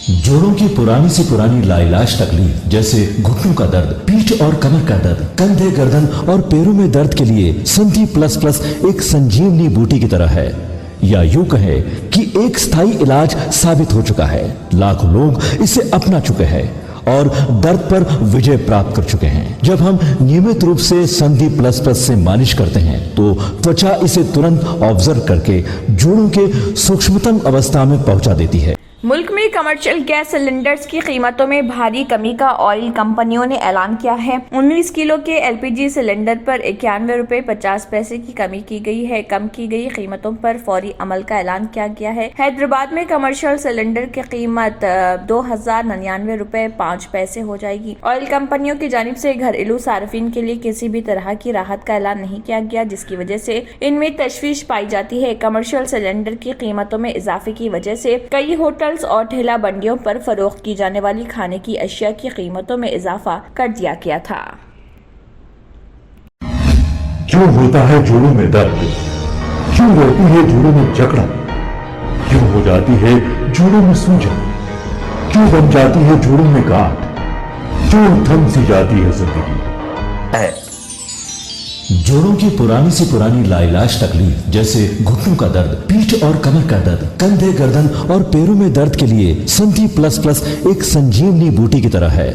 जोड़ों की पुरानी से पुरानी लाइलाज तकलीफ जैसे घुटनों का दर्द, पीठ और कमर का दर्द, कंधे, गर्दन और पैरों में दर्द के लिए संधि प्लस प्लस एक संजीवनी बूटी की तरह है, या यूं कहे कि एक स्थायी इलाज साबित हो चुका है। लाखों लोग इसे अपना चुके हैं और दर्द पर विजय प्राप्त कर चुके हैं। जब हम नियमित रूप से संधि प्लस प्लस से मालिश करते हैं तो त्वचा इसे तुरंत ऑब्जर्व करके जोड़ों के सूक्ष्मतम अवस्था में पहुंचा देती है। मुल्क में कमर्शियल गैस सिलेंडर्स की कीमतों में भारी कमी का ऑयल कंपनियों ने ऐलान किया है। 19 किलो के एलपीजी सिलेंडर पर 91 रुपए 50 पैसे की कमी की गई है। कम की गई कीमतों पर फौरी अमल का ऐलान किया गया है। हैदराबाद में कमर्शियल सिलेंडर की कीमत 2099 रुपए 5 पैसे हो जाएगी। ऑयल कंपनियों की जानिब से घरेलू सार्फिन के लिए किसी भी तरह की राहत का ऐलान नहीं किया गया, जिसकी वजह से इनमें तशवीश पाई जाती है। कमर्शियल सिलेंडर की कीमतों में इजाफे की वजह से कई होटल और ठेला बंडियों पर फरोख्त की जाने वाली खाने की अशिया की कीमतों में इजाफा कर दिया गया था। क्यों होता है जोड़ों में दर्द, क्यों रहती है जोड़ों में जकड़न, क्यों हो जाती है जोड़ों में सूजन, क्यों बन जाती है जोड़ों में गांठ, क्यों थम सी जाती है जिंदगी। जोड़ों की पुरानी से पुरानी लाइलाज तकलीफ जैसे घुटनों का दर्द, पीठ और कमर का दर्द, कंधे, गर्दन और पैरों में दर्द के लिए संधि प्लस प्लस एक संजीवनी बूटी की तरह है,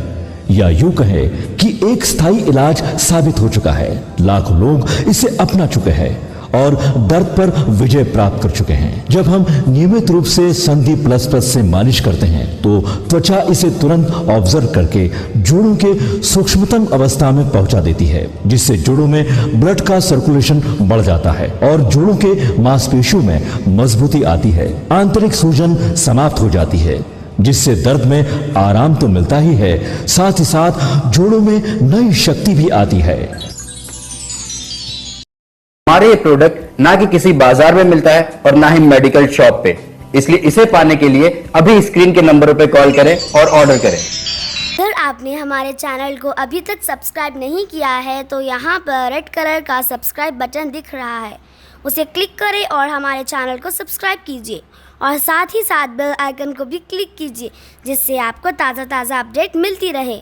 या यूं कहे कि एक स्थायी इलाज साबित हो चुका है। लाखों लोग इसे अपना चुके हैं और दर्द पर विजय प्राप्त कर चुके हैं। जब हम नियमित रूप से संधि प्लस प्लस से मालिश करते हैं तो त्वचा इसे तुरंत ऑब्जर्व करके जोड़ों के सूक्ष्मतम अवस्था में पहुंचा देती है, जिससे जोड़ों में ब्लड का सर्कुलेशन बढ़ जाता है और जोड़ों के मांसपेशियों में मजबूती आती है। आंतरिक सूजन समाप्त हो जाती है, जिससे दर्द में आराम तो मिलता ही है, साथ ही साथ जोड़ों में नई शक्ति भी आती है। हमारे ये प्रोडक्ट ना कि किसी बाजार में मिलता है और ना ही मेडिकल शॉप पे, इसलिए इसे पाने के लिए अभी स्क्रीन के नंबरों पे कॉल करें और ऑर्डर करें। अगर आपने हमारे चैनल को अभी तक सब्सक्राइब नहीं किया है तो यहाँ पर रेड कलर का सब्सक्राइब बटन दिख रहा है, उसे क्लिक करें और हमारे चैनल को सब्सक्राइब कीजिए और साथ ही साथ बेल आइकन को भी क्लिक कीजिए, जिससे आपको ताज़ा अपडेट मिलती रहे।